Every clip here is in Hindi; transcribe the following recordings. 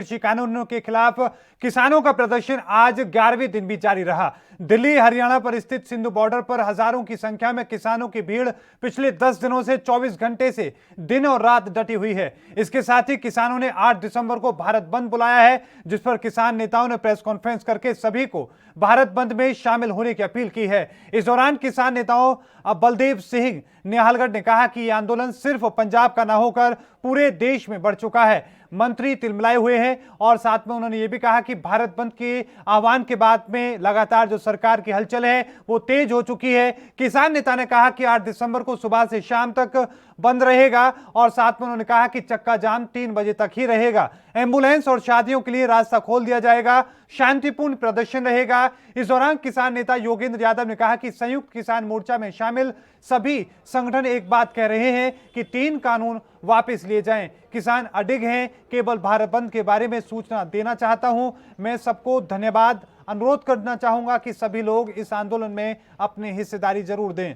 कृषि कानूनों के खिलाफ किसानों का प्रदर्शन आज 11वें दिन भी जारी रहा। दिल्ली हरियाणा पर स्थित सिंधु बॉर्डर पर हजारों की संख्या में किसानों की भीड़ पिछले 10 दिनों से 24 घंटे से दिन और रात डटी हुई है। इसके साथ ही किसानों ने 8 दिसंबर को भारत बंद बुलाया है, जिस पर किसान नेताओं ने प्रेस कॉन्फ्रेंस करके सभी को भारत बंद में शामिल होने की अपील की है। इस दौरान किसान नेताओं बलदेव सिंह निहालगढ़ ने कहा कि यह आंदोलन सिर्फ पंजाब का न होकर पूरे देश में बढ़ चुका है। मंत्री तिलमिलाए हुए हैं और साथ में उन्होंने यह भी कहा कि भारत बंद के आह्वान के बाद में लगातार जो सरकार की हलचल है वो तेज हो चुकी है। किसान नेता ने कहा कि 8 दिसंबर को सुबह से शाम तक बंद रहेगा और साथ में उन्होंने कहा कि चक्का जाम 3 बजे तक ही रहेगा। एम्बुलेंस और शादियों के लिए रास्ता खोल दिया जाएगा। शांतिपूर्ण प्रदर्शन रहेगा। इस दौरान किसान नेता योगेंद्र यादव ने कहा कि संयुक्त किसान मोर्चा में शामिल सभी संगठन एक बात कह रहे हैं कि 3 कानून वापस लिए जाएं। किसान अडिग हैं। केवल भारत बंद के बारे में सूचना देना चाहता हूं। मैं सबको धन्यवाद अनुरोध करना चाहूंगा कि सभी लोग इस आंदोलन में अपनी हिस्सेदारी जरूर दें।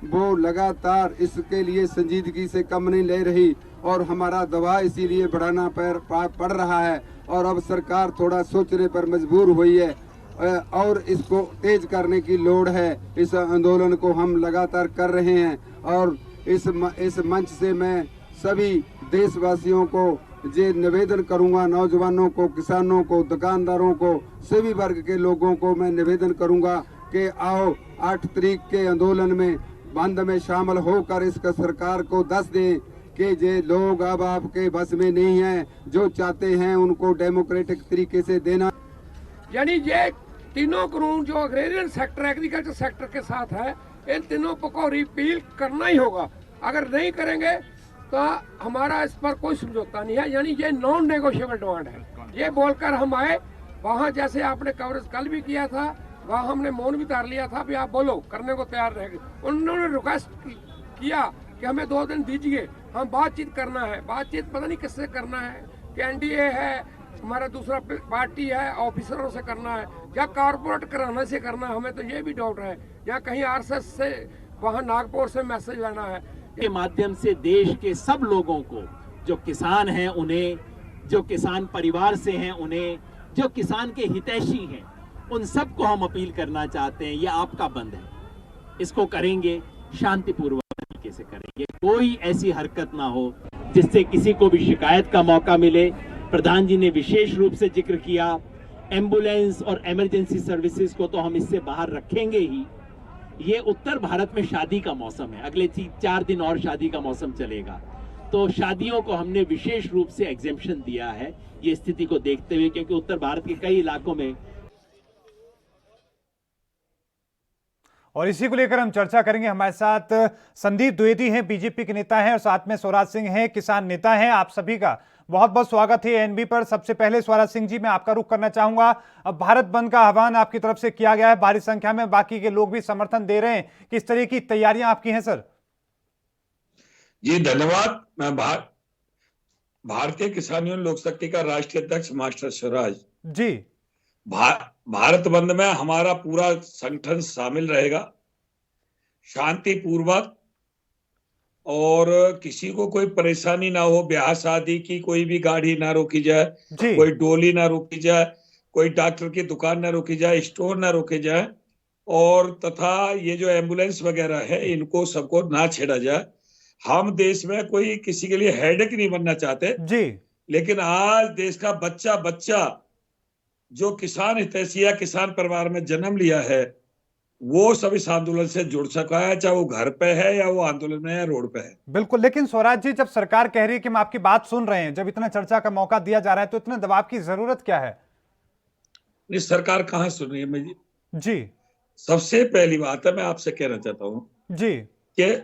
वो लगातार इसके लिए संजीदगी से कम नहीं ले रही और हमारा दबाव इसीलिए बढ़ाना पड़ रहा है और अब सरकार थोड़ा सोचने पर मजबूर हुई है और इसको तेज करने की लोड़ है। इस आंदोलन को हम लगातार कर रहे हैं और इस मंच से मैं सभी देशवासियों को ये निवेदन करूंगा, नौजवानों को, किसानों को, दुकानदारों को, सभी वर्ग के लोगों को मैं निवेदन करूंगा कि आओ 8 तारीख के आंदोलन में बंद में शामिल होकर इसका सरकार को दस दें कि ये लोग अब आपके बस में नहीं हैं। जो चाहते हैं उनको डेमोक्रेटिक तरीके से देना। यानी ये तीनों कानून जो अग्रेरियन सेक्टर, एग्रीकल्चर सेक्टर के साथ है, इन तीनों को रिपील करना ही होगा। अगर नहीं करेंगे तो हमारा इस पर कोई समझौता नहीं है। यानी ये नॉन नेगोशिएबल डिमांड है। ये बोलकर हम आए वहाँ, जैसे आपने कवरेज कल भी किया था, वहाँ हमने मौन भी तार लिया था भी आप बोलो, करने को तैयार रहेंगे। उन्होंने रिक्वेस्ट किया कि हमें 2 दिन दीजिए, हम बातचीत करना है। बातचीत पता नहीं किससे करना है, कि एनडीए है, हमारा दूसरा पार्टी है, ऑफिसरों से करना है या कारपोरेट कराने से करना है, हमें तो ये भी डाउट है। या कहीं आरएसएस से वहाँ नागपुर से मैसेज लाना है। के माध्यम से देश के सब लोगों को, जो किसान हैं उन्हें, जो किसान परिवार से हैं उन्हें, जो किसान के हितैषी हैं उन सबको हम अपील करना चाहते हैं। ये आपका बंद है, इसको करेंगे शांतिपूर्वक तरीके से करेंगे। कोई ऐसी हरकत ना हो जिससे किसी को भी शिकायत का मौका मिले। प्रधान जी ने विशेष रूप से जिक्र किया एम्बुलेंस और इमरजेंसी सर्विसेज को तो हम इससे बाहर रखेंगे ही। ये उत्तर भारत में शादी का मौसम है, अगले 4 दिन और शादी का मौसम चलेगा, तो शादियों को हमने विशेष रूप से एग्जेम्पशन दिया है ये स्थिति को देखते हुए, क्योंकि उत्तर भारत के कई इलाकों में। और इसी को लेकर हम चर्चा करेंगे। हमारे साथ संदीप द्विवेदी हैं, बीजेपी के नेता हैं, और साथ में स्वराज सिंह हैं, किसान नेता हैं। आप सभी का बहुत बहुत स्वागत है एएनबी पर। सबसे पहले स्वराज सिंह जी, मैं आपका रुख करना चाहूंगा। अब भारत बंद का आह्वान आपकी तरफ से किया गया है, भारी संख्या में बाकी के लोग भी समर्थन दे रहे हैं। किस तरह की तैयारियां आपकी हैं सर? जी धन्यवाद। मैं भारतीय किसान यूनियन लोक शक्ति का राष्ट्रीय अध्यक्ष मास्टर स्वराज जी। भारत बंद में हमारा पूरा संगठन शामिल रहेगा, शांतिपूर्वक, और किसी को कोई परेशानी ना हो। ब्याह शादी की कोई भी गाड़ी ना रोकी जाए, कोई डोली ना रोकी जाए, कोई डॉक्टर की दुकान ना रोकी जाए, स्टोर ना रोके जाए, और तथा ये जो एम्बुलेंस वगैरह है इनको सबको ना छेड़ा जाए। हम देश में कोई किसी के लिए हेडेक नहीं बनना चाहते जी, लेकिन आज देश का बच्चा जो किसान हितैषी या किसान परिवार में जन्म लिया है वो सब इस आंदोलन से जुड़ सका है, चाहे वो घर पे है या वो आंदोलन में है, रोड पे है। बिल्कुल। लेकिन स्वराज जी, जब सरकार कह रही है कि हम आपकी बात सुन रहे हैं, जब इतना चर्चा का मौका दिया जा रहा है, तो इतने दबाव की जरूरत क्या है? नहीं, सरकार कहाँ सुन रही है जी। सबसे पहली बात है, मैं आपसे कहना चाहता हूँ जी कि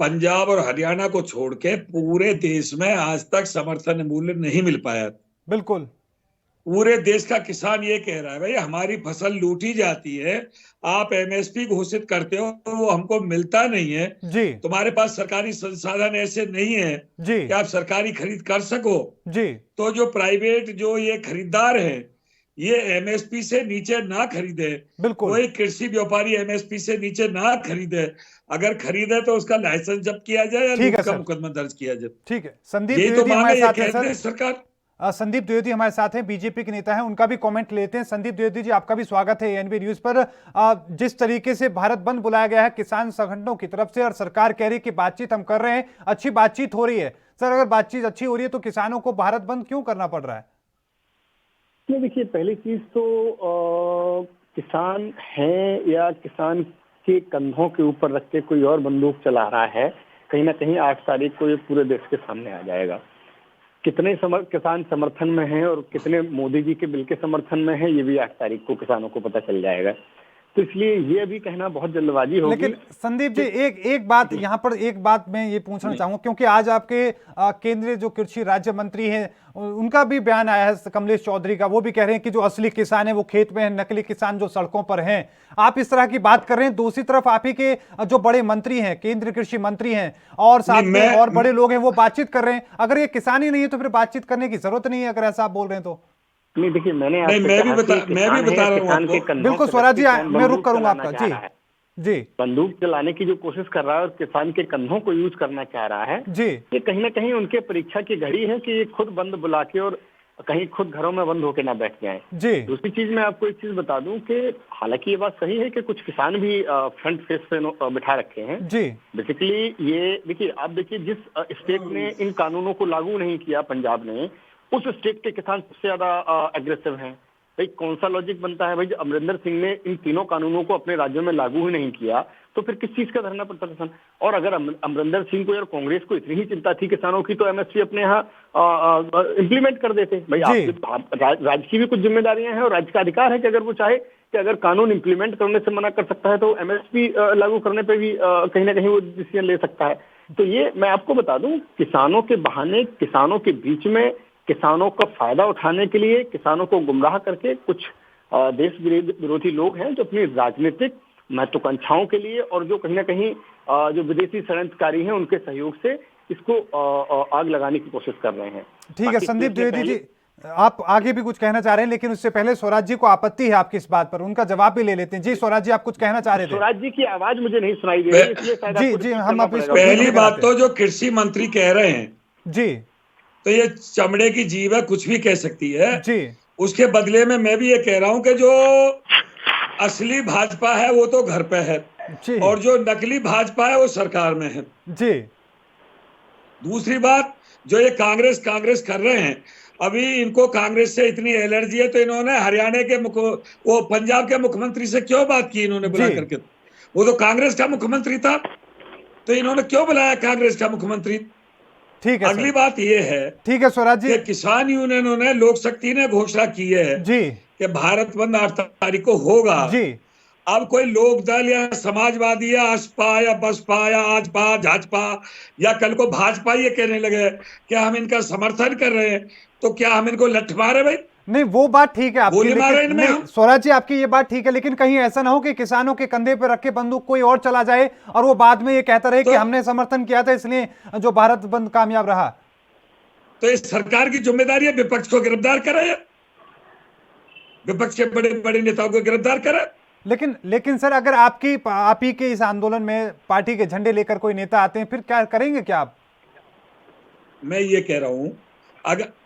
पंजाब और हरियाणा को छोड़ के पूरे देश में आज तक समर्थन मूल्य नहीं मिल पाया। बिल्कुल। पूरे देश का किसान ये कह रहा है, भाई हमारी फसल लूटी जाती है, आप एमएसपी घोषित करते हो तो वो हमको मिलता नहीं है जी। तुम्हारे पास सरकारी संसाधन ऐसे नहीं है जी कि आप सरकारी खरीद कर सको जी। तो जो प्राइवेट जो ये खरीदार हैं ये एमएसपी से नीचे ना खरीदे, बिल्कुल, कोई कृषि व्यापारी एमएसपी से नीचे ना खरीदे। अगर खरीदे तो उसका लाइसेंस जब्त किया जाए या ठीक है लूट का सर, मुकदमा दर्ज किया जाए। ठीक है। संदीप यही तो द्विवेदी मांग हमारे है, ये साथ है कह रही सर। है सरकार। संदीप द्विवेदी हमारे साथ हैं, बीजेपी के नेता हैं, उनका भी कमेंट लेते हैं। संदीप द्विवेदी जी, आपका भी स्वागत है एएनबी न्यूज पर। जिस तरीके से भारत बंद बुलाया गया है किसान संगठनों की तरफ से और सरकार कह रही है कि बातचीत हम कर रहे हैं, अच्छी बातचीत हो रही है। सर, अगर बातचीत अच्छी हो रही है तो किसानों को भारत बंद क्यों करना पड़ रहा है? नहीं, देखिए, पहली चीज तो किसान है या किसान के कंधों के ऊपर रख के कोई और बंदूक चला रहा है, कहीं ना कहीं 8 तारीख को ये पूरे देश के सामने आ जाएगा। कितने किसान समर्थन में हैं और कितने मोदी जी के बिल के समर्थन में हैं, ये भी 8 तारीख को किसानों को पता चल जाएगा। तो इसलिए ये भी कहना बहुत जल्दबाजी होगी। लेकिन संदीप जी, एक बात यहाँ पर, एक बात मैं ये पूछना चाहूंगा, क्योंकि आज आपके केंद्रीय जो कृषि राज्य मंत्री हैं उनका भी बयान आया है, कमलेश चौधरी का। वो भी कह रहे हैं कि जो असली किसान है वो खेत में है, नकली किसान जो सड़कों पर हैं। आप इस तरह की बात कर रहे हैं, दूसरी तरफ आप ही के जो बड़े मंत्री हैं, केंद्रीय कृषि मंत्री हैं और साथ में और बड़े लोग हैं, वो बातचीत कर रहे हैं। अगर ये किसान ही नहीं है तो फिर बातचीत करने की जरूरत नहीं है, अगर ऐसा आप बोल रहे हैं तो। नहीं, देखिए, मैं भी बता रहा हूँ आपको। बिल्कुल स्वराज जी, मैं रुक करूंगा आपका। जी जी, बंदूक चलाने की जो कोशिश कर रहा है और किसान के कंधों को यूज करना चाह रहा है जी, ये कहीं ना कहीं उनके परीक्षा की घड़ी है कि ये खुद बंद बुला के और कहीं खुद घरों में बंद होके ना बैठ जाएं। जी। दूसरी चीज मैं आपको एक चीज बता दूं कि हालांकि ये बात सही है कि कुछ किसान भी फ्रंट फेस पे बिठा रखे हैं जी। बेसिकली ये देखिए, आप देखिए, जिस स्टेट ने इन कानूनों को लागू नहीं किया, पंजाब ने, उस स्टेट के किसान सबसे ज्यादा एग्रेसिव हैं। भाई, कौन सा लॉजिक बनता है भाई, जब अमरिंदर सिंह ने इन तीनों कानूनों को अपने राज्यों में लागू ही नहीं किया तो फिर किस चीज का धरना प्रदर्शन? और अगर अमरिंदर सिंह को या कांग्रेस को इतनी ही चिंता थी किसानों की तो एमएसपी अपने यहाँ इम्प्लीमेंट कर देते। भाई, राज्य की भी कुछ जिम्मेदारियां हैं और राज्य का अधिकार है कि अगर वो चाहे कि अगर कानून इम्प्लीमेंट करने से मना कर सकता है तो एमएसपी लागू करने पे भी कहीं ना कहीं वो डिसीजन ले सकता है। तो ये मैं आपको बता दूं, किसानों के बहाने, किसानों के बीच में किसानों का फायदा उठाने के लिए किसानों को गुमराह करके कुछ देश विरोधी लोग हैं जो अपनी राजनीतिक महत्वाकांक्षाओं के लिए और जो कहीं ना कहीं जो विदेशी षड्यंत्रकारी हैं उनके सहयोग से इसको आग लगाने की कोशिश कर रहे हैं। ठीक है संदीप द्विवेदी जी, आप आगे भी कुछ कहना चाह रहे हैं, लेकिन उससे पहले स्वराज जी को आपत्ति है आपकी इस बात पर, उनका जवाब भी ले लेते हैं। जी स्वराज जी, आप कुछ कहना चाह रहे थे। स्वराज जी की आवाज मुझे नहीं सुनाई दे रही, इसलिए शायद जी जी, हम पहली बात तो जो कृषि मंत्री कह रहे हैं जी, तो ये चमड़े की जीव है, कुछ भी कह सकती है जी। उसके बदले में मैं भी ये कह रहा हूं कि जो असली भाजपा है वो तो घर पे है जी, और जो नकली भाजपा है वो सरकार में है जी। दूसरी बात, जो ये कांग्रेस कर रहे हैं, अभी इनको कांग्रेस से इतनी एलर्जी है तो इन्होंने हरियाणा के वो पंजाब के मुख्यमंत्री से क्यों बात की इन्होंने बुला करके? वो तो कांग्रेस का मुख्यमंत्री था, तो इन्होंने क्यों बुलाया कांग्रेस का मुख्यमंत्री? ठीक है। अगली बात ये है, ठीक है स्वराज जी, किसान यूनियनों ने, लोक शक्ति ने घोषणा की है जी कि भारत बंद 8 तारीख को होगा जी। अब कोई लोक दल या समाजवादी या असपा या बसपा या आजपा झाजपा या कल को भाजपा ये कहने लगे कि हम इनका समर्थन कर रहे हैं, तो क्या हम इनको लठ मारे? भाई नहीं, वो बात ठीक है आपकी, लेकिन स्वराज जी आपकी ये बात ठीक है, लेकिन कहीं ऐसा ना हो कि किसानों के कंधे पर रख के बंदूक कोई और चला जाए और वो बाद में ये कहता रहे कि हमने समर्थन किया था इसलिए जो भारत बंद कामयाब रहा। तो इस सरकार की जिम्मेदारी है विपक्ष को गिरफ्तार करे, विपक्ष के बड़े बड़े नेताओं को गिरफ्तार करे। लेकिन सर, अगर आप ही के इस आंदोलन में पार्टी के झंडे लेकर कोई नेता आते हैं, फिर क्या करेंगे क्या आप? मैं ये कह रहा हूं,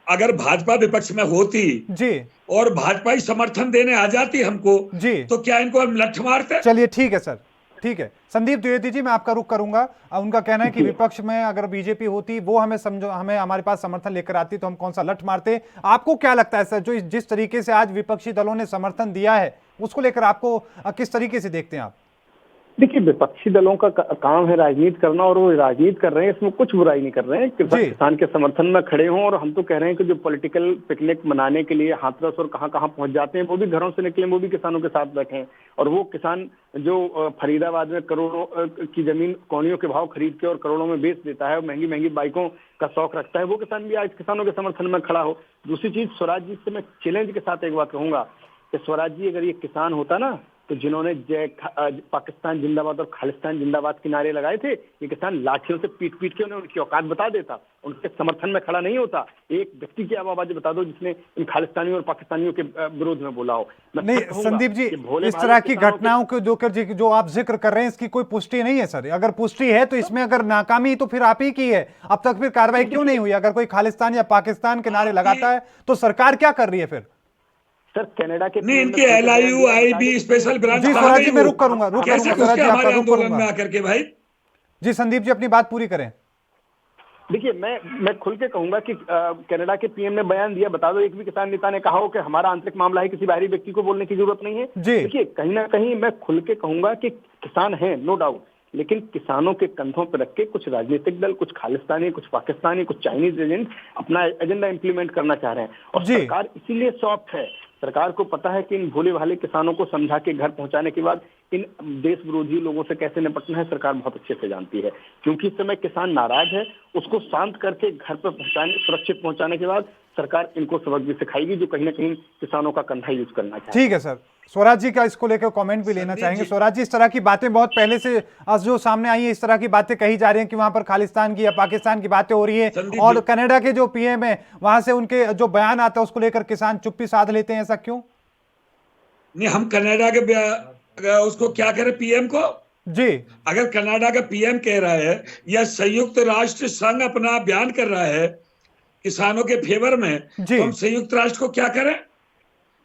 अगर भाजपा विपक्ष में होती जी और भाजपा ही समर्थन देने आ जाती हमको जी, तो क्या इनको हम लठ मारते? चलिए ठीक है सर, ठीक है। संदीप द्विवेदी जी, मैं आपका रुख करूंगा। उनका कहना है कि विपक्ष में अगर बीजेपी होती, वो हमें हमारे पास समर्थन लेकर आती तो हम कौन सा लठ मारते। आपको क्या लगता है सर, जो जिस तरीके से आज विपक्षी दलों ने समर्थन दिया है उसको लेकर आपको किस तरीके से देखते हैं आप? देखिए, विपक्षी दलों का काम है राजनीति करना और वो राजनीति कर रहे हैं, इसमें कुछ बुराई नहीं कर रहे हैं। किसान के समर्थन में खड़े हों और हम तो कह रहे हैं कि जो पॉलिटिकल पिकनिक मनाने के लिए हाथरस और कहां कहां पहुंच जाते हैं वो भी घरों से निकले, वो भी किसानों के साथ बैठे और वो किसान जो फरीदाबाद में करोड़ों की जमीन कौड़ियों के भाव खरीद के और करोड़ों में बेच देता है, महंगी महंगी बाइकों का शौक रखता है, वो किसान भी आज किसानों के समर्थन में खड़ा हो। दूसरी चीज, स्वराज जी से मैं चैलेंज के साथ एक बात कहूंगा कि स्वराज जी, अगर ये किसान होता ना तो जिन्होंने पाकिस्तान जिंदाबाद और खालिस्तान जिंदाबाद के नारे लगाए थे, ये किसान लाठियों से पीट पीट के उन्हें उनकी औकात बता देता, उनके समर्थन में खड़ा नहीं होता। एक व्यक्ति की आवाज बता दो जिसने इन खालिस्तानियों और पाकिस्तानियों के विरोध में बोला हो। नहीं संदीप जी, इस तरह की घटनाओं को जो आप जिक्र कर रहे हैं, इसकी कोई पुष्टि नहीं है सर। अगर पुष्टि है तो इसमें अगर नाकामी तो फिर आप ही की है। अब तक फिर कार्रवाई क्यों नहीं हुई? अगर कोई खालिस्तान या पाकिस्तान के नारे लगाता है तो सरकार क्या कर रही है फिर? सर कनाडा के नहीं, इनके LIU IB स्पेशल ब्रांच जी स्वराज जी, मैं रुक करूंगा हमारे आंदोलन में आकर के भाई। जी संदीप जी, अपनी बात पूरी करें। देखिए मैं खुल के कहूंगा कि कनाडा के PM ने बयान दिया, बता दो एक भी किसान नेता ने कहा हो कि हमारा आंतरिक मामला है, किसी बाहरी व्यक्ति को बोलने की जरूरत नहीं है। देखिए कहीं ना कहीं मैं खुल के कहूंगा कि किसान हैं, नो डाउट, लेकिन किसानों के कंधों पर रख के कुछ राजनीतिक दल, कुछ खालिस्तानी, कुछ पाकिस्तानी, कुछ चाइनीज एजेंट अपना एजेंडा इंप्लीमेंट करना चाह रहे हैं। और सरकार इसीलिए सॉफ्ट है। सरकार को पता है कि इन भोले भाले किसानों को समझा के घर पहुंचाने के बाद इन देश विरोधी लोगों से कैसे निपटना है, सरकार बहुत अच्छे से जानती है। क्योंकि इस समय किसान नाराज है, उसको शांत करके घर पर पहुंचाने, सुरक्षित पहुंचाने के बाद सरकार इनको सबक भी सिखाएगी जो कहीं ना कहीं किसानों का कंधा यूज करना चाहिए। ठीक है सर, स्वराज जी का इसको लेकर कमेंट भी लेना चाहेंगे। स्वराज जी, इस तरह की बातें बहुत पहले से जो सामने आई है, इस तरह की बातें कही जा रही हैं कि वहां पर खालिस्तान की या पाकिस्तान की बातें हो रही है, और कनाडा के जो PM है वहां से उनके जो बयान आता है उसको लेकर किसान चुप्पी साध लेते हैं, ऐसा क्यों? नहीं, हम कनाडा के उसको क्या करें, PM को जी, अगर कनाडा का PM कह रहा है या संयुक्त राष्ट्र संघ अपना बयान कर रहा है किसानों के फेवर में, तो हम संयुक्त राष्ट्र को क्या करें?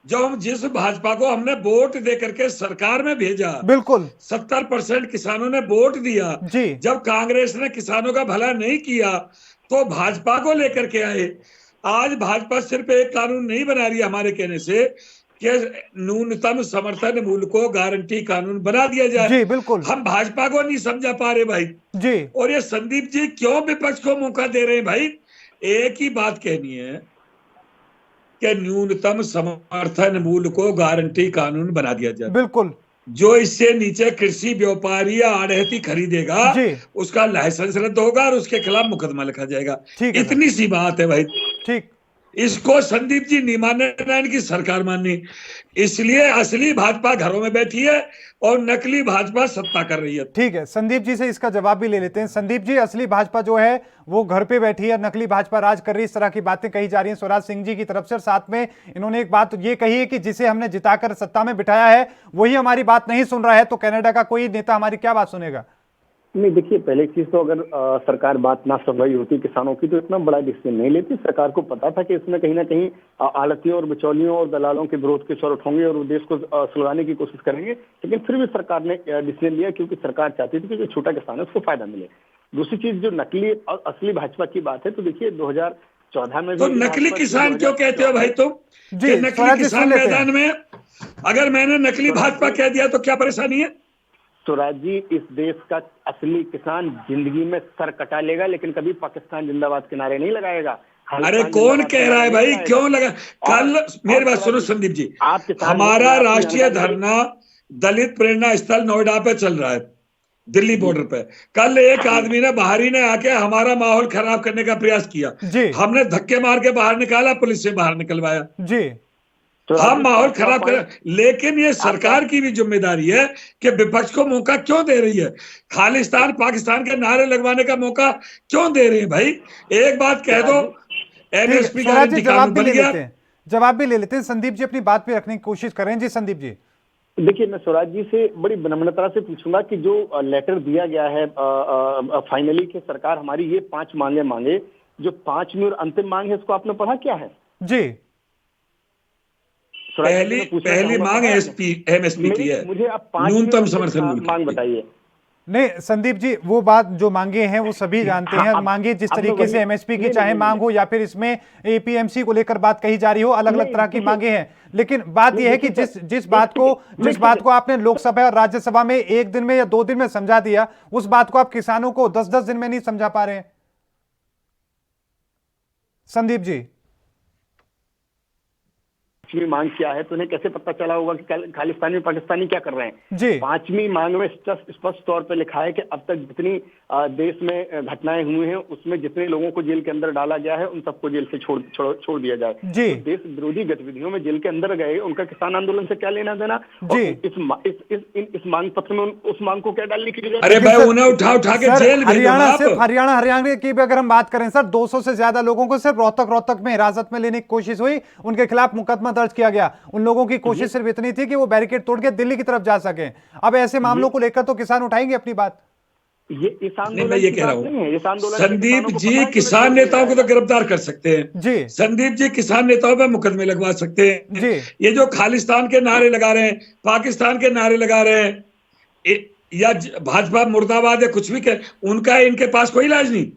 जो हम जिस भाजपा को हमने वोट दे करके सरकार में भेजा, बिल्कुल 70% किसानों ने वोट दिया। जब कांग्रेस ने किसानों का भला नहीं किया तो भाजपा को लेकर के आए। आज भाजपा सिर्फ एक कानून नहीं बना रही है हमारे कहने से कि न्यूनतम समर्थन मूल्य को गारंटी कानून बना दिया जाए। जी बिल्कुल, हम भाजपा को नहीं समझा पा रहे भाई जी। और ये संदीप जी क्यों विपक्ष को मौका दे रहे हैं भाई? एक ही बात कहनी है कि न्यूनतम समर्थन मूल्य को गारंटी कानून बना दिया जाए। बिल्कुल, जो इससे नीचे कृषि व्यापारी या आढ़ती खरीदेगा उसका लाइसेंस रद्द होगा और उसके खिलाफ मुकदमा लिखा जाएगा। इतनी सी बात है भाई। ठीक, इसको संदीप जी नहीं मान रहे, इनकी सरकार माननी। इसलिए असली भाजपा घरों में बैठी है और नकली भाजपा सत्ता कर रही है। ठीक है, संदीप जी से इसका जवाब भी ले लेते हैं। संदीप जी, असली भाजपा जो है वो घर पे बैठी है, नकली भाजपा राज कर रही है, इस तरह की बातें कही जा रही हैं स्वराज सिंह जी की तरफ से। साथ में इन्होंने एक बात ये कही है कि जिसे हमने जिताकर सत्ता में बिठाया है वही हमारी बात नहीं सुन रहा है, तो कनाडा का कोई नेता हमारी क्या बात सुनेगा? नहीं, देखिए पहले चीज तो अगर सरकार बात ना सुन रही होती किसानों की तो इतना बड़ा डिसीजन नहीं लेती। सरकार को पता था कि इसमें कहीं ना कहीं आड़तियों और बिचौलियों और दलालों के विरोध के स्वर उठाएंगे और देश को सुलगाने की कोशिश करेंगे, लेकिन फिर भी सरकार ने डिसीजन लिया क्योंकि सरकार चाहती थी कि जो छोटा किसान है उसको फायदा मिले। दूसरी चीज जो नकली और असली भाजपा की बात है, तो देखिए 2014 में तो नकली किसान क्यों कहते हो भाई तुम? जी, नकली किसान मैदान में अगर मैंने नकली भाजपा कह दिया तो क्या परेशानी है? स्वराज जी, इस देश का असली किसान जिंदगी में सर कटा लेगा लेकिन कभी पाकिस्तान जिंदाबाद के नारे नहीं लगाएगा। अरे कौन कह रहा है भाई? क्यों लगा? कल मेरी बात सुनो संदीप जी, हमारा राष्ट्रीय धरना दलित प्रेरणा स्थल नोएडा पे चल रहा है, दिल्ली बॉर्डर पे। कल एक आदमी ने बाहरी ने आके हमारा माहौल खराब करने का प्रयास किया, हमने धक्के मार के बाहर निकाला, पुलिस से बाहर निकलवाया जी। हम माहौल खराब कर, लेकिन ये सरकार की भी जिम्मेदारी है कि विपक्ष को मौका क्यों दे रही है? खालिस्तान पाकिस्तान के नारे लगवाने का मौका क्यों दे रही है भाई? एक बात कह दो, MSP गारंटी कानून बन गया। जवाब भी ले लेते हैं। संदीप जी अपनी बात पे रखने की कोशिश करें। जी संदीप जी, देखिए मैं स्वराज जी से बड़ी विनम्रता से पूछूंगा कि जो लेटर दिया गया है फाइनली कि सरकार हमारी ये 5 मांगे, जो 5वीं और अंतिम मांग है, इसको आपने पढ़ा क्या है? जी, पहली मांग MSP की है, मुझे आप न्यूनतम समर्थन मूल्य मांग बताइए। नहीं संदीप जी, वो बात जो मांगे हैं वो सभी जानते हैं। मांगे जिस तरीके से MSP की चाहे मांग हो या फिर इसमें APMC को लेकर बात कही जा रही हो, अलग अलग तरह की मांगे हैं, लेकिन बात यह है कि जिस बात को आपने लोकसभा और राज्यसभा में 1 दिन में या 2 दिन में समझा दिया, उस बात को आप किसानों को 10-10 दिन में नहीं समझा पा रहे हैं। संदीप जी, पांचवी मांग क्या है, तो उन्हें कैसे पता चला होगा कि खालिस्तानी और पाकिस्तानी क्या कर रहे हैं। जी। पांचवी मांग में स्पष्ट तौर पर लिखा है कि अब तक जितनी देश में घटनाएं हुई हैं उसमें जितने लोगों को जेल के अंदर डाला गया है उन सबको जेल से छोड़ दिया जाए। जी। तो देश विरोधी गतिविधियों में जेल के अंदर गए उनका किसान आंदोलन से क्या लेना देना। जी। इस मांग पत्र में उस मांग को क्या डालने की जरूरत। अरे भाई उन्हें उठा के जेल भेजो आप। सिर्फ हरियाणा की भी अगर हम बात करें सर, 200 से ज्यादा लोगों को सिर्फ रोहतक में हिरासत में लेने की कोशिश हुई, उनके खिलाफ मुकदमा दर्ज किया गया। उन लोगों की कोशिश सिर्फ इतनी थी कि वो बैरिकेड तोड़ के दिल्ली की तरफ जा सके। अब ऐसे मामलों को लेकर तो किसान उठाएंगे अपनी बात। इस आंदोलन मैं ये कह रहा हूँ संदीप जी किसान नेताओं को तो गिरफ्तार कर सकते हैं जी। संदीप जी किसान नेताओं पर मुकदमे लगवा सकते हैं जी। ये जो खालिस्तान के नारे लगा रहे हैं, पाकिस्तान के नारे लगा रहे हैं, या भाजपा मुर्दाबाद है, कुछ भी कह, उनका इनके पास कोई इलाज नहीं।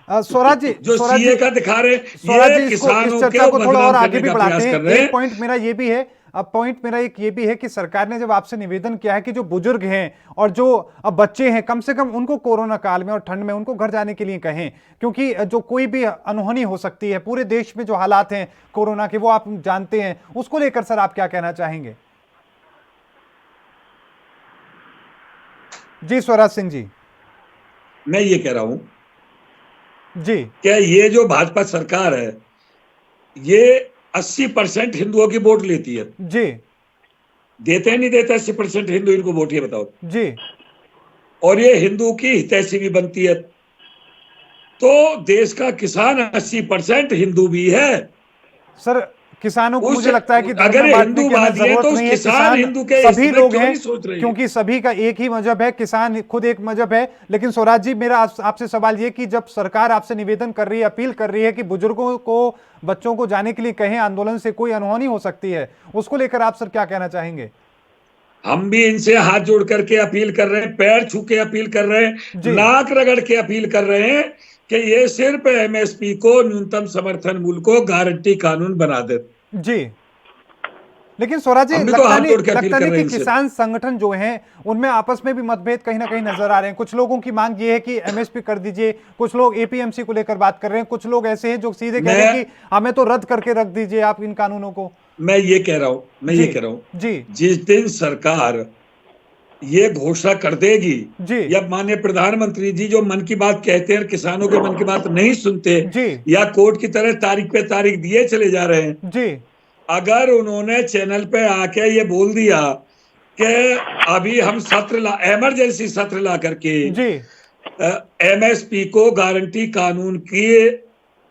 स्वराज जी जो सीए का दिखा रहे हैं, किसानों के थोड़ा और आगे भी बढ़ाते हैं। एक पॉइंट मेरा ये भी है, अब पॉइंट मेरा एक ये भी है कि सरकार ने जब आपसे निवेदन किया है कि जो बुजुर्ग हैं और जो अब बच्चे हैं, कम से कम उनको कोरोना काल में और ठंड में उनको घर जाने के लिए कहें, क्योंकि जो कोई भी अनहोनी हो सकती है, पूरे देश में जो हालात हैं कोरोना के वो आप जानते हैं, उसको लेकर सर आप क्या कहना चाहेंगे? जी स्वराज सिंह जी। मैं ये कह रहा हूं जी, क्या ये जो भाजपा सरकार है ये 80% हिंदुओं की वोट लेती है जी। देते हैं नहीं देते 80% हिंदू इनको वोट, ये बताओ जी। और ये हिंदू की हितैषी भी बनती है, तो देश का किसान 80% हिंदू भी है सर। किसानों को मुझे लगता है कि अगर हिंदूवादी है तो किसान हिंदू के सभी लोग हैं, क्योंकि सभी का एक ही मजहब है, किसान खुद एक मजहब है। लेकिन स्वराज जी मेरा आपसे सवाल ये कि जब सरकार आपसे निवेदन कर रही है, अपील कर रही है कि बुजुर्गों को, बच्चों को जाने के लिए कहें, आंदोलन से कोई अनहोनी हो सकती है, उसको लेकर आप सर क्या कहना चाहेंगे? हम भी इनसे हाथ जोड़ करके अपील कर रहे हैं, पैर छू के अपील कर रहे हैं, नाक रगड़ के अपील कर रहे हैं कि ये सिर्फ एमएसपी को, न्यूनतम समर्थन मूल्य को गारंटी कानून बना दे जी। लेकिन स्वराज जी लगता नहीं कि किसान संगठन जो हैं उनमें आपस में भी मतभेद कहीं ना कहीं नजर आ रहे हैं। कुछ लोगों की मांग ये है कि एमएसपी कर दीजिए, कुछ लोग एपीएमसी को लेकर बात कर रहे हैं, कुछ लोग ऐसे हैं जो सीधे कह रहे हैं कि हमें तो रद्द करके रख दीजिए आप इन कानूनों को। मैं ये कह रहा हूं जी, जिस दिन सरकार ये घोषणा कर देगी या माननीय प्रधानमंत्री जी जो मन की बात कहते हैं, किसानों के मन की बात नहीं सुनते या कोर्ट की तरह तारीख पे तारीख दिए चले जा रहे हैं जी, अगर उन्होंने चैनल पे आके ये बोल दिया कि अभी हम इमरजेंसी सत्र ला करके एमएसपी को गारंटी कानून की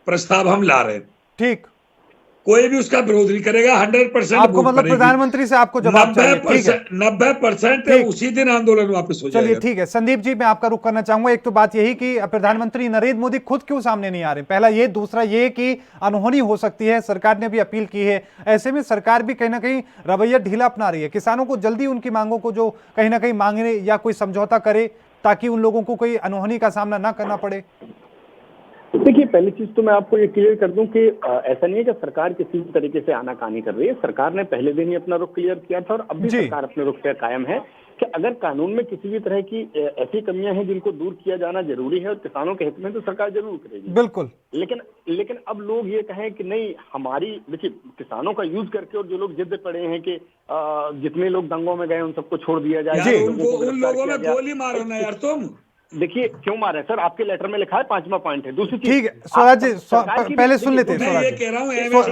प्रस्ताव हम ला रहे हैं, ठीक, कोई भी उसका विरोध नहीं करेगा, 100% आपको मतलब प्रधानमंत्री से आपको जवाब चाहिए। 90% उसी दिन आंदोलन वापस हो जाएगा। चलिए ठीक है संदीप जी, मैं आपका रुख करना चाहूंगा। एक तो बात यही कि प्रधानमंत्री नरेंद्र मोदी खुद क्यों सामने नहीं आ रहे, पहला ये, दूसरा ये कि अनहोनी हो सकती है, सरकार ने भी अपील की है, ऐसे में सरकार भी कहीं ना कहीं रवैया ढीला अपना रही है, किसानों को जल्दी उनकी मांगों को जो कहीं ना कहीं मांगने या कोई समझौता करे ताकि उन लोगों को कोई अनहोनी का सामना ना करना पड़े। देखिए पहली चीज तो मैं आपको ये क्लियर कर दूं कि ऐसा नहीं है कि सरकार किसी भी तरीके से आनाकानी कर रही है। सरकार ने पहले दिन ही अपना रुख क्लियर किया था और अब भी सरकार अपने रुख पे कायम है कि अगर कानून में किसी भी तरह की ऐसी कमियां हैं जिनको दूर किया जाना जरूरी है और किसानों के हित में, तो सरकार जरूर करेगी। बिल्कुल। लेकिन अब लोग ये कहें कि नहीं हमारी, देखिए किसानों का यूज करके और जो लोग जिद पड़े हैं कि जितने लोग दंगों में गए उन सबको छोड़ दिया जाए, उन लोगों में गोली मारो ना यार तुम। देखिए क्यों मारे सर, आपके लेटर में लिखा है 5वां पॉइंट है। दूसरी चीज, ठीक है स्वराज जी पहले सुन लेते हैं,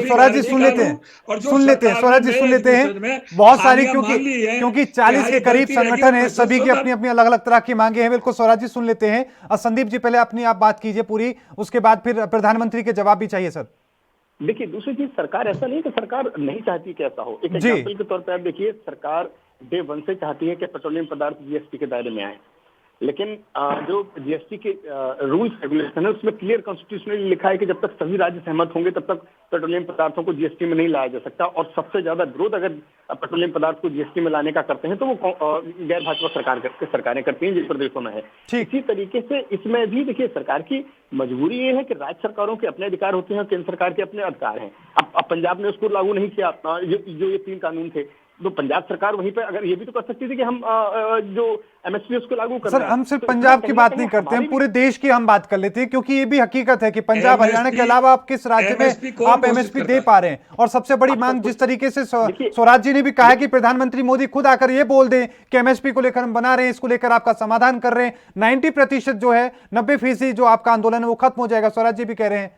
स्वराज जी सुन लेते हैं स्वराज जी सुन लेते हैं। बहुत सारी क्योंकि 40 के करीब संगठन है, सभी की अपनी अपनी अलग अलग तरह की मांगे हैं। बिल्कुल स्वराज जी सुन लेते हैं। और संदीप जी पहले अपनी आप बात कीजिए पूरी, उसके बाद फिर प्रधानमंत्री के जवाब भी चाहिए सर। देखिए दूसरी चीज, सरकार ऐसा नहीं कि सरकार नहीं चाहती कि ऐसा हो। एक एग्जाम्पल के तौर पर आप देखिए, सरकार डे 1 से चाहती है कि पेट्रोलियम पदार्थ जीएसटी के दायरे में आए, लेकिन जो जीएसटी के रूल्स रेगुलेशन है उसमें क्लियर कॉन्स्टिट्यूशनली लिखा है कि जब तक सभी राज्य सहमत होंगे तब तक पेट्रोलियम पदार्थों को जीएसटी में नहीं लाया जा सकता। और सबसे ज्यादा विरोध अगर पेट्रोलियम पदार्थ को जीएसटी में लाने का करते हैं तो वो गैर भाजपा सरकारें करती हैं जिन प्रदेशों में है। इसी तरीके से इसमें भी देखिए सरकार की मजबूरी ये है कि राज्य सरकारों के अपने अधिकार होते हैं और केंद्र सरकार के अपने अधिकार हैं। अब पंजाब ने उसको लागू नहीं किया, जो ये 3 कानून थे, तो पंजाब सरकार वहीं पे अगर ये भी तो कर सकती थी कि हम जो एमएसपी उसको लागू कर सर, हम सिर्फ पंजाब की बात नहीं करते, हम पूरे देश की हम बात कर लेते हैं, क्योंकि ये भी हकीकत है कि पंजाब हरियाणा के अलावा आप किस राज्य में आप एमएसपी दे पा रहे हैं। और सबसे बड़ी मांग जिस तरीके से स्वराज जी ने भी कहा है कि प्रधानमंत्री मोदी खुद आकर ये बोल दें कि एमएसपी को लेकर हम बना रहे हैं, इसको लेकर आपका समाधान कर रहे हैं, 90% जो है 90% जो आपका आंदोलन है वो खत्म हो जाएगा, स्वराज जी भी कह रहे हैं।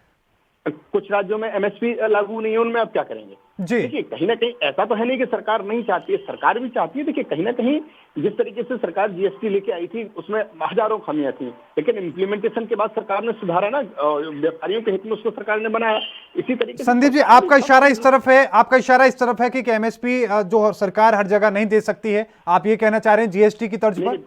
कुछ राज्यों में एमएसपी लागू नहीं है, उनमें आप क्या करेंगे जी। देखिए कहीं ना कहीं ऐसा तो है नहीं कि सरकार नहीं चाहती है, सरकार भी चाहती है। देखिए कहीं ना कहीं जिस तरीके से सरकार जीएसटी लेके आई थी उसमें हजारों खामियां थी, लेकिन इम्प्लीमेंटेशन के बाद सरकार ने सुधारा ना, व्यापारियों के हित में उसको सरकार ने बनाया। इसी तरीके से संदीप जी, आपका इशारा इस तरफ है, आपका इशारा इस तरफ है कि एमएसपी जो सरकार हर जगह नहीं दे सकती है, आप ये कहना चाह रहे हैं जीएसटी की तर्ज पर?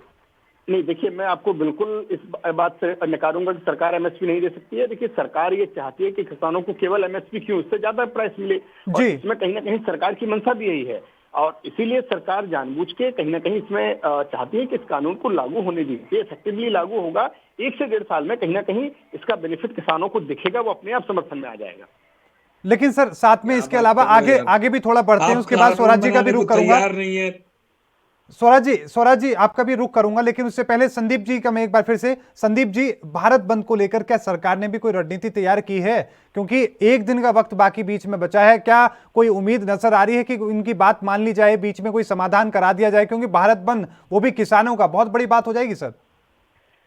नहीं, देखिए मैं आपको बिल्कुल इस बात से नकारूंगा कि सरकार एमएसपी नहीं दे सकती है। देखिए सरकार ये चाहती है कि किसानों को केवल एमएसपी क्यों, उससे ज्यादा प्राइस मिले, और इसमें कहीं ना कहीं सरकार की मंशा भी यही है, और इसीलिए सरकार जानबूझ के कहीं ना कहीं इसमें चाहती है कि इस कानून को लागू होने दीजिए। इफेक्टिवली लागू होगा, 1 से 1.5 साल में कहीं ना कहीं इसका बेनिफिट किसानों को दिखेगा, वो अपने आप समर्थन में आ जाएगा। लेकिन सर साथ में इसके अलावा आगे भी थोड़ा बढ़ते हैं, उसके बाद स्वराज जी का भी रुख करूंगा। स्वराज जी आपका भी रुख करूंगा, लेकिन उससे पहले संदीप जी का मैं एक बार फिर से, संदीप जी भारत बंद को लेकर क्या सरकार ने भी कोई रणनीति तैयार की है? क्योंकि 1 दिन का वक्त बाकी बीच में बचा है, क्या कोई उम्मीद नजर आ रही है कि इनकी बात मान ली जाए, बीच में कोई समाधान करा दिया जाए? क्योंकि भारत बंद वो भी किसानों का बहुत बड़ी बात हो जाएगी सर।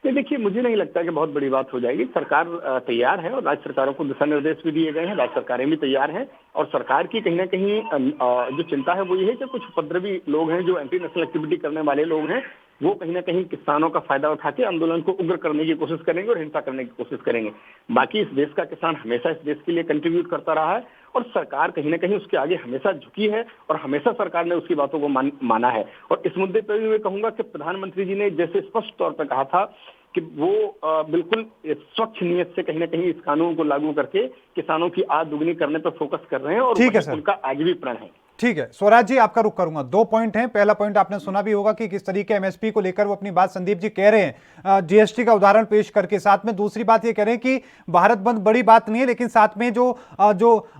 नहीं देखिए, मुझे नहीं लगता कि बहुत बड़ी बात हो जाएगी। सरकार तैयार है और राज्य सरकारों को दिशा निर्देश भी दिए गए हैं, राज्य सरकारें भी तैयार हैं, और सरकार की कहीं ना कहीं जो चिंता है वो ये है कि कुछ उपद्रवी लोग हैं, जो एंटी नेशनल एक्टिविटी करने वाले लोग हैं, वो कहीं ना कहीं किसानों का फायदा उठा के आंदोलन को उग्र करने की कोशिश करेंगे और हिंसा करने की कोशिश करेंगे। बाकी इस देश का किसान हमेशा इस देश के लिए कंट्रीब्यूट करता रहा है, और सरकार कहीं ना कहीं उसके आगे हमेशा झुकी है, और हमेशा सरकार ने उसकी बातों को माना है। और इस मुद्दे पर भी मैं कहूंगा कि प्रधानमंत्री जी ने जैसे स्पष्ट तौर पर कहा था कि वो बिल्कुल स्वच्छ नियत से कहीं ना कहीं इस कानून को लागू करके किसानों की आय दुगनी करने पर फोकस कर रहे हैं, और उनका आगे भी प्रण है। ठीक है स्वराज जी, आपका रुख करूंगा। 2 पॉइंट हैं। पहला पॉइंट आपने सुना भी होगा कि किस तरीके एमएसपी को लेकर वो अपनी बात संदीप जी कह रहे हैं, जीएसटी का उदाहरण पेश करके। साथ में दूसरी बात ये कह रहे हैं कि भारत बंद बड़ी बात नहीं है, लेकिन साथ में जो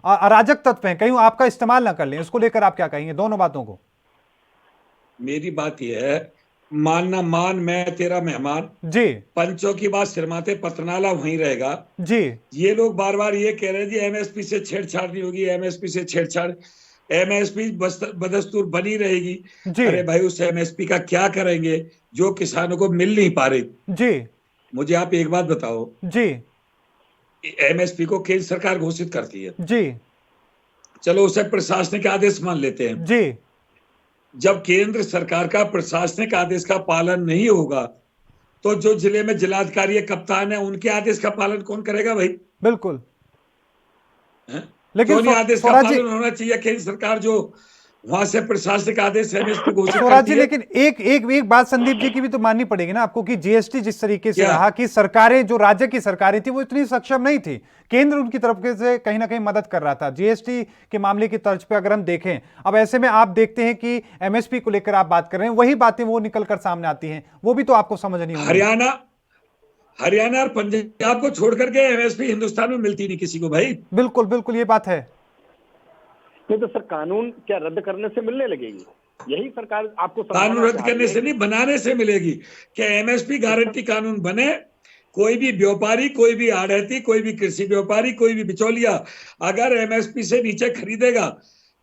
अराजक तत्व हैं कहीं आपका इस्तेमाल ना कर लें, उसको लेकर आप क्या कहेंगे दोनों बातों को? मेरी बात यह है, मानना मान, मैं तेरा मेहमान जी, पंचों की बात सिरमाते पतनाला वहीं रहेगा जी। ये लोग बार बार ये कह रहे हैं जी एमएसपी से छेड़छाड़ नहीं होगी, एमएसपी से छेड़छाड़, एमएसपी बदस्तूर बनी रहेगी। अरे भाई, उस एमएसपी का क्या करेंगे जो किसानों को मिल नहीं पा रही? जी, मुझे आप एक बात बताओ जी। एमएसपी को केंद्र सरकार घोषित करती है, जी, चलो उसे प्रशासनिक आदेश मान लेते हैं। जी। जब केंद्र सरकार का प्रशासनिक आदेश का पालन नहीं होगा तो जो जिले में जिलाधिकारी है, कप्तान है, उनके आदेश का पालन कौन करेगा भाई? बिल्कुल। लेकिन आदेश का पालन होना चाहिए। केंद्र सरकार जो वहां से प्रशासनिक आदेश है स्वराज जी, लेकिन एक बात संदीप जी की भी तो माननी पड़ेगी ना आपको कि जीएसटी जिस तरीके से रहा कि सरकारें, जो राज्य की सरकारें थी वो इतनी सक्षम नहीं थी, केंद्र उनकी तरफ से कहीं ना कहीं मदद कर रहा था जीएसटी के मामले की तर्ज पे अगर हम देखें। अब ऐसे में आप देखते हैं कि एमएसपी को लेकर आप बात कर रहे हैं, वही बातें वो निकल कर सामने आती हैं, वो भी तो आपको समझनी होगी। हरियाणा और पंजाब को छोड़ करके एमएसपी हिंदुस्तान में मिलती नहीं किसी को भाई। बिल्कुल बिल्कुल, ये बात है। नहीं तो सर कानून क्या रद्द करने से मिलने लगेगी? यही सरकार आपको कानून रद्द करने से नहीं, बनाने से मिलेगी। क्या एमएसपी गारंटी कानून बने, कोई भी व्यापारी, कोई भी आढ़ती, कोई भी कृषि व्यापारी, कोई भी बिचौलिया अगर एमएसपी से नीचे खरीदेगा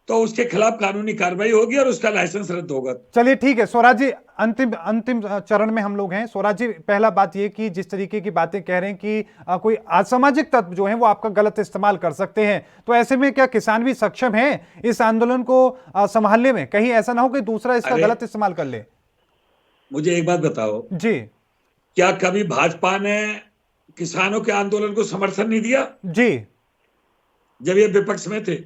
तो उसके खिलाफ कानूनी कार्रवाई होगी और उसका लाइसेंस रद्द होगा। चलिए ठीक है स्वराज जी, अंतिम चरण में हम लोग हैं। स्वराज जी, पहला बात ये कि जिस तरीके की बातें कह रहे हैं कि कोई असामाजिक तत्व जो हैं वो आपका गलत इस्तेमाल कर सकते हैं, तो ऐसे में क्या किसान भी सक्षम हैं इस आंदोलन को संभालने में? कहीं ऐसा ना हो कि दूसरा इसका गलत इस्तेमाल कर ले। मुझे एक बात बताओ जी, क्या कभी भाजपा ने किसानों के आंदोलन को समर्थन नहीं दिया? जी, जब ये विपक्ष में थे।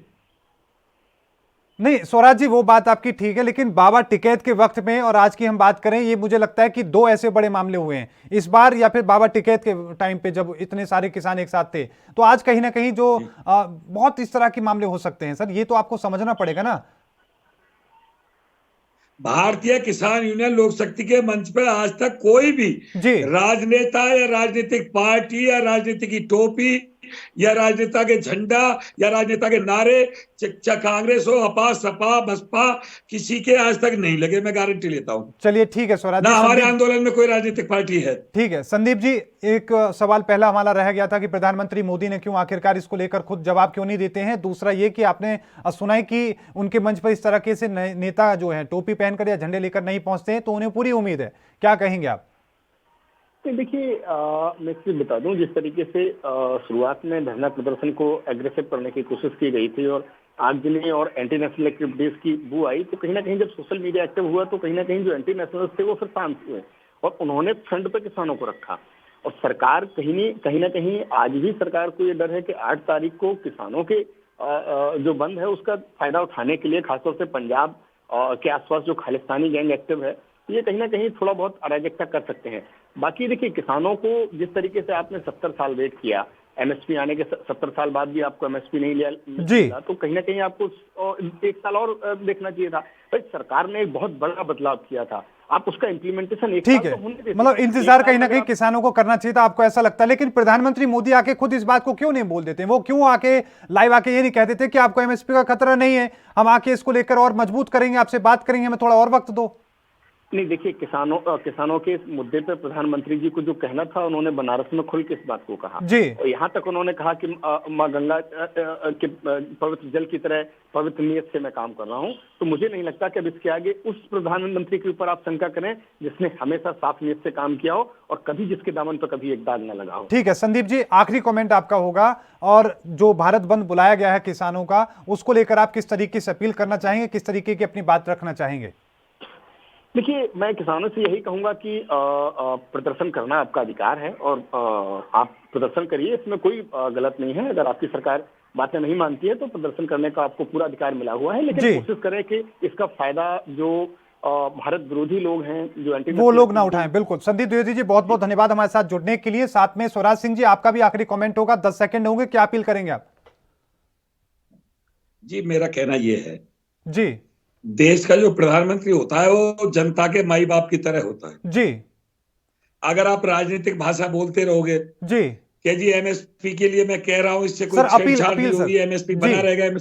नहीं स्वराज जी, वो बात आपकी ठीक है, लेकिन बाबा टिकैत के वक्त में और आज की हम बात करें, ये मुझे लगता है कि 2 ऐसे बड़े मामले हुए हैं इस बार, या फिर बाबा टिकैत के टाइम पे जब इतने सारे किसान एक साथ थे, तो आज कहीं ना कहीं जो बहुत इस तरह के मामले हो सकते हैं। सर ये तो आपको समझना पड़ेगा ना। भारतीय किसान यूनियन लोक शक्ति के मंच पर आज तक कोई भी राजनेता या राजनीतिक पार्टी या राजनीति की टोपी या राजनेता के झंडा या राजनेता के नारे, कांग्रेस हो, अपा, सपा, बसपा, किसी के आज तक नहीं लगे, मैं गारंटी लेता हूं। चलिए ठीक है स्वराज, ना हमारे आंदोलन में कोई राजनीतिक पार्टी है। ठीक है संदीप जी, एक सवाल पहला हमारा रह गया था कि प्रधानमंत्री मोदी ने क्यों आखिरकार इसको लेकर खुद जवाब क्यों नहीं देते हैं। दूसरा ये कि आपने सुना है कि उनके मंच पर इस तरह के से नेता जो है टोपी पहनकर या झंडे लेकर नहीं पहुंचते हैं, तो उन्हें पूरी उम्मीद है। क्या कहेंगे आप? देखिए, मैं सिर्फ बता दूं, जिस तरीके से शुरुआत में धरना प्रदर्शन को एग्रेसिव करने की कोशिश की गई थी और आगजनी और एंटी नेशनल एक्टिविटीज की बू आई, तो कहीं ना कहीं जब सोशल मीडिया एक्टिव हुआ तो कहीं ना कहीं जो एंटी नेशनल्स थे वो फिर शांत हुए और उन्होंने फ्रंट पे किसानों को रखा। और सरकार कहीं ना कहीं आज भी सरकार को ये डर है कि 8 तारीख को किसानों के जो बंद है उसका फायदा उठाने के लिए, खासतौर से पंजाब के आसपास जो खालिस्तानी गैंग एक्टिव है, ये कहीं ना कहीं थोड़ा बहुत अराजकता कर सकते हैं। बाकी देखिए, किसानों को जिस तरीके से आपने 70 साल वेट किया, एमएसपी आने के 70 साल बाद भी आपको एमएसपी नहीं लिया, तो कहीं ना कहीं आपको 1 साल और देखना चाहिए था। भाई सरकार ने एक बहुत बड़ा बदलाव किया था, आप उसका इम्प्लीमेंटेशन ठीक है, मतलब इंतजार कहीं ना कहीं किसानों को करना चाहिए था, आपको ऐसा लगता है। लेकिन प्रधानमंत्री मोदी आके खुद इस बात को क्यों नहीं बोल देते? वो क्यों आके लाइव आके ये नहीं कह देते कि आपको एमएसपी का खतरा नहीं है, हम आके इसको लेकर और मजबूत करेंगे, आपसे बात करेंगे, हमें थोड़ा और वक्त दो? नहीं, देखिए, किसानों के इस मुद्दे पर प्रधानमंत्री जी को जो कहना था, उन्होंने बनारस में खुल के इस बात को कहा जी। और यहाँ तक उन्होंने कहा कि माँ गंगा के पवित्र जल की तरह पवित्र नियत से मैं काम कर रहा हूँ। तो मुझे नहीं लगता कि अब इसके आगे उस प्रधानमंत्री के ऊपर आप शंका करें जिसने हमेशा साफ नियत से काम किया हो और कभी जिसके दामन पर कभी एक दाग न लगा हो। ठीक है संदीप जी, आखिरी कमेंट आपका होगा, और जो भारत बंद बुलाया गया है किसानों का, उसको लेकर आप किस तरीके से अपील करना चाहेंगे, किस तरीके की अपनी बात रखना चाहेंगे? देखिए, मैं किसानों से यही कहूंगा कि प्रदर्शन करना आपका अधिकार है और आप प्रदर्शन करिए, इसमें कोई गलत नहीं है। अगर आपकी सरकार बातें नहीं मानती है तो प्रदर्शन करने का आपको पूरा अधिकार मिला हुआ है, लेकिन कोशिश करें कि इसका फायदा जो भारत विरोधी लोग हैं, जो एंटी, वो लोग ना उठाएं। बिल्कुल संदीप द्विवेदी जी, बहुत बहुत धन्यवाद हमारे साथ जुड़ने के लिए। साथ में स्वराज सिंह जी, आपका भी आखिरी कमेंट होगा, 10 सेकंड होंगे, क्या अपील करेंगे आप? जी, मेरा कहना यह है जी, देश का जो प्रधानमंत्री होता है वो जनता के माई बाप की तरह होता है जी। अगर आप राजनीतिक भाषा बोलते रहोगे जी कि जी एमएसपी के लिए मैं कह रहा हूं, इससे कोई छेड़छाड़ नहीं होगी, एमएसपी बना रहेगा,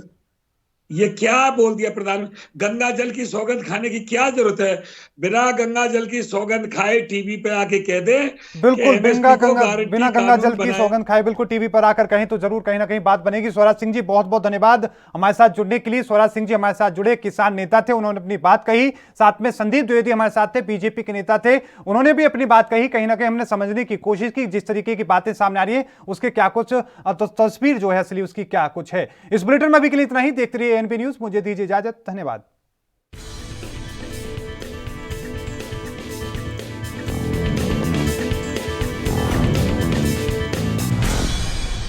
ये क्या बोल दिया प्रधान? गंगा जल की सौगंध खाने की क्या जरूरत है? बिना गंगा जल की सौगंध खाए टीवी पे आके कह दे, बिल्कुल बिना गंगा जल की सौगंध खाए बिल्कुल टीवी पर आकर कहें तो जरूर कहीं ना कहीं बात बनेगी। स्वराज सिंह जी, बहुत बहुत धन्यवाद हमारे साथ जुड़ने के लिए। स्वराज सिंह जी हमारे साथ जुड़े, किसान नेता थे, उन्होंने अपनी बात कही। साथ में संदीप द्विवेदी हमारे साथ थे, बीजेपी के नेता थे, उन्होंने भी अपनी बात कही। कहीं ना कहीं हमने समझने की कोशिश की जिस तरीके की बातें सामने आ रही है उसके क्या कुछ तस्वीर जो है असली उसकी क्या कुछ है। इस बुलेटिन में अभी के लिए इतना ही। देखते रहिए एएनपी न्यूज, मुझे दीजिए इजाजत, धन्यवाद।